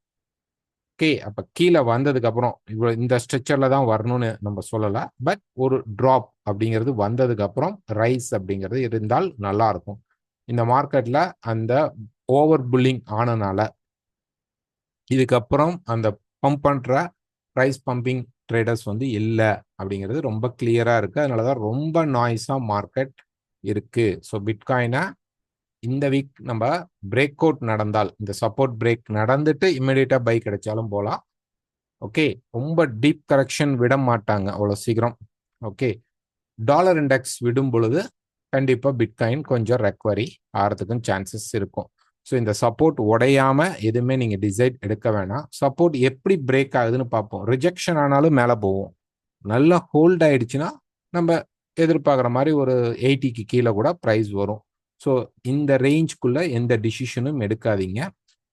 ஓகே, அப்போ கீழே வந்ததுக்கு அப்புறம் இவ்வளோ இந்த ஸ்ட்ரக்சர்ல தான் வரணும்னு நம்ம சொல்லலை. பட் ஒரு ட்ராப் அப்படிங்கிறது வந்ததுக்கு அப்புறம் ரைஸ் அப்படிங்கிறது இருந்தால் நல்லா இருக்கும். இந்த மார்க்கெட்ல அந்த ஓவர் புல்லிங் ஆனனால இதுக்கப்புறம் அந்த பம்ப் பண்ற ப்ரைஸ் பம்பிங் ட்ரேடர்ஸ் வந்து இல்லை அப்படிங்கிறது ரொம்ப கிளியரா இருக்கு. அதனால தான் ரொம்ப நாய்ஸா மார்க்கெட் இருக்கு. ஸோ பிட்காயினை இந்த வீக் நம்ம பிரேக் அவுட் நடந்தால், இந்த சப்போர்ட் பிரேக் நடந்துட்டு இமிடியேட்டா பை கிடைச்சாலும் போகலாம். ஓகே, ரொம்ப டீப் கரெக்ஷன் விட மாட்டாங்க அவ்வளோ சீக்கிரம். ஓகே, டாலர் இண்டெக்ஸ் விடும் பொழுது கண்டிப்பாக பிட்காயின் கொஞ்சம் ரெக்கவரி ஆகிறதுக்கும் சான்சஸ் இருக்கும். ஸோ இந்த சப்போர்ட் உடையாம எதுவுமே நீங்கள் டிசைட் எடுக்க வேணாம். சப்போர்ட் எப்படி பிரேக் ஆகுதுன்னு பார்ப்போம். ரிஜெக்ஷன் ஆனாலும் மேலே போவோம். நல்லா ஹோல்ட் ஆயிடுச்சுன்னா நம்ம எதிர்பார்க்குற மாதிரி ஒரு 80க்கு கீழே கூட ப்ரைஸ் வரும். ஸோ இந்த ரேஞ்சுக்குள்ள எந்த டிசிஷனும் எடுக்காதீங்க.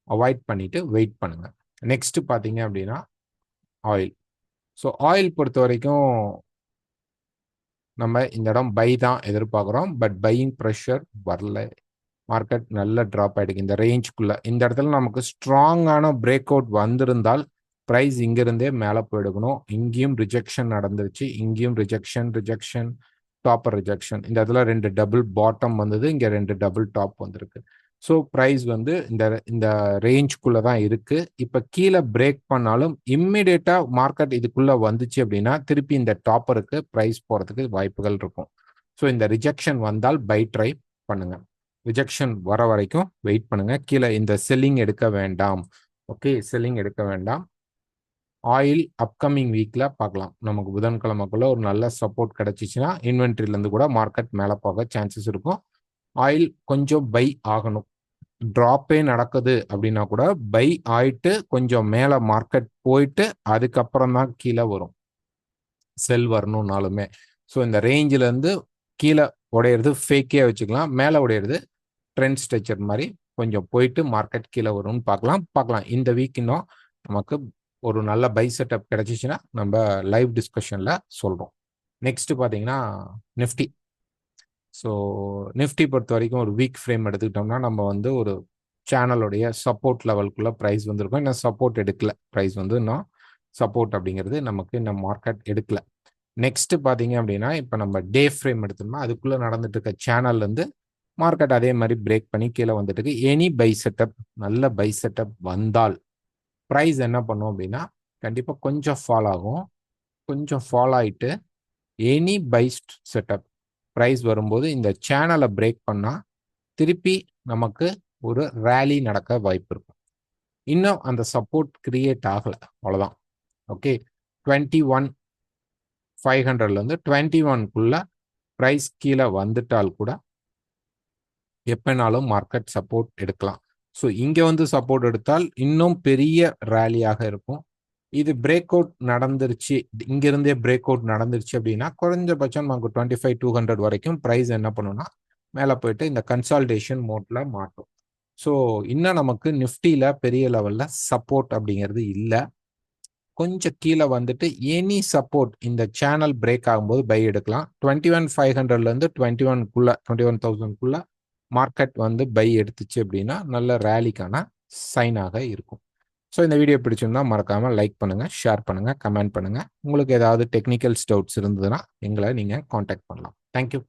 அவாய்ட் பண்ணிட்டு வெயிட் பண்ணுங்க. நெக்ஸ்ட் பார்த்தீங்க அப்படின்னா ஆயில். ஸோ ஆயில் பொறுத்த வரைக்கும் நம்ம இந்த இடம் பை தான் எதிர்பார்க்குறோம். பட் பையிங் ப்ரெஷர் வரல. மார்க்கெட் நல்ல ட்ராப் ஆயிடுக்கு இந்த ரேஞ்சுக்குள்ள. இந்த இடத்துல நமக்கு ஸ்ட்ராங்கான பிரேக் அவுட் வந்திருந்தால் பிரைஸ் இங்கிருந்தே மேலே போயிடுக்கணும். இங்கேயும் ரிஜெக்ஷன் நடந்துருச்சு. இங்கேயும் ரிஜெக்ஷன் டாப்பர் ரிஜெக்ஷன். இந்த இடத்துல 2 டபுள் பாட்டம் வந்தது. இங்கே 2 டபுள் டாப் வந்திருக்கு. ஸோ ப்ரைஸ் வந்து இந்த ரேஞ்சுக்குள்ள தான் இருக்கு. இப்போ கீழே பிரேக் பண்ணாலும் இம்மிடியேட்டா மார்க்கெட் இதுக்குள்ள வந்துச்சு அப்படின்னா திருப்பி இந்த டாப்பருக்கு ப்ரைஸ் போறதுக்கு வாய்ப்புகள் இருக்கும். ஸோ இந்த ரிஜெக்ஷன் வந்தால் பை ட்ரை பண்ணுங்க. ரிஜெக்ஷன் வர வரைக்கும் வெயிட் பண்ணுங்க. கீழே இந்த செல்லிங் எடுக்க வேண்டாம். ஓகே, செல்லிங் எடுக்க வேண்டாம். ஆயில் அப்கமிங் வீக்ல பார்க்கலாம். நமக்கு புதன்கிழமைக்குள்ள ஒரு நல்ல சப்போர்ட் கிடைச்சிச்சுன்னா இன்வென்ட்ரிலேருந்து கூட மார்க்கெட் மேலே போக சான்சஸ் இருக்கும். ஆயில் கொஞ்சம் பை ஆகணும். ட்ராப்பே நடக்குது அப்படின்னா கூட பை ஆயிட்டு கொஞ்சம் மேலே மார்க்கெட் போயிட்டு அதுக்கப்புறம் தான் கீழே வரும். செல் வரணும்னாலுமே. ஸோ இந்த ரேஞ்சிலேருந்து கீழே உடையிறது ஃபேக்கே வச்சுக்கலாம். மேலே உடையிறது ட்ரெண்ட் ஸ்ட்ரெச்சர் மாதிரி கொஞ்சம் போயிட்டு மார்க்கெட் கீழே வரும்னு பார்க்கலாம். இந்த வீக் இன்னும் நமக்கு ஒரு நல்ல பை செட்டப் கிடைச்சிச்சுன்னா நம்ம லைவ் டிஸ்கஷனில் சொல்கிறோம். நெக்ஸ்ட் பார்த்தீங்கன்னா நிஃப்டி. ஸோ நிஃப்டி பொறுத்த வரைக்கும் ஒரு வீக் ஃப்ரேம் எடுத்துக்கிட்டோம்னா நம்ம வந்து ஒரு சேனலுடைய சப்போர்ட் லெவலுக்குள்ள ப்ரைஸ் வந்திருக்கும். இன்னும் சப்போர்ட் எடுக்கல. ப்ரைஸ் வந்து இன்னும் சப்போர்ட் அப்படிங்கிறது நமக்கு இன்னும் மார்க்கெட் எடுக்கல. நெக்ஸ்ட் பார்த்தீங்க அப்படின்னா இப்போ நம்ம டே ஃப்ரேம் எடுத்தோம்னா அதுக்குள்ளே நடந்துட்டு இருக்க சேனல்லேருந்து மார்க்கெட் அதே மாதிரி பிரேக் பண்ணி கீழே வந்துட்டு இருக்கு. எனி பை செட்டப், நல்ல பை செட்டப் வந்தால் ப்ரைஸ் என்ன பண்ணும் அப்படின்னா கண்டிப்பாக கொஞ்சம் ஃபால் ஆகும். கொஞ்சம் ஃபால் ஆகிட்டு எனி பை செட்டப் ப்ரைஸ் வரும்போது இந்த சேனலை பிரேக் பண்ணால் திருப்பி நமக்கு ஒரு ரேலி நடக்க வாய்ப்பு இருக்கும். இன்னும் அந்த சப்போர்ட் கிரியேட் ஆகலை, அவ்வளோதான். ஓகே, 21,500லேருந்து 21க்குள்ள ப்ரைஸ் கீழே வந்துட்டால் கூட எப்பனாலும் மார்க்கெட் சப்போர்ட் எடுக்கலாம். ஸோ இங்கே வந்து சப்போர்ட் எடுத்தால் இன்னும் பெரிய ரேலியாக இருக்கும். இது பிரேக் அவுட் நடந்துருச்சு, இங்கிருந்தே பிரேக் அவுட் நடந்துருச்சு அப்படின்னா குறைஞ்சபட்சம் நமக்கு 25,200 வரைக்கும் ப்ரைஸ் என்ன பண்ணுன்னா மேலே போயிட்டு இந்த கன்சால்டேஷன் மோட்ல மாட்டும். ஸோ இன்னும் நமக்கு நிஃப்டியில் பெரிய லெவலில் சப்போர்ட் அப்படிங்கிறது இல்லை. கொஞ்சம் கீழே வந்துட்டு எனி சப்போர்ட் இந்த சேனல் பிரேக் ஆகும்போது பை எடுக்கலாம். 21,500லேருந்து 21,000க்குள்ள மார்க்கெட் வந்து பை எடுத்துச்சு அப்படின்னா நல்ல ரேலிக்கான சைனாக இருக்கும். ஸோ இந்த வீடியோ பிடிச்சிருந்தா மறக்காமல் லைக் பண்ணுங்கள், ஷேர் பண்ணுங்கள், கமெண்ட் பண்ணுங்கள். உங்களுக்கு ஏதாவது டெக்னிக்கல் டவுட்ஸ் இருந்ததுன்னா எங்களை நீங்கள் காண்டாக்ட் பண்ணலாம். தேங்க்யூ.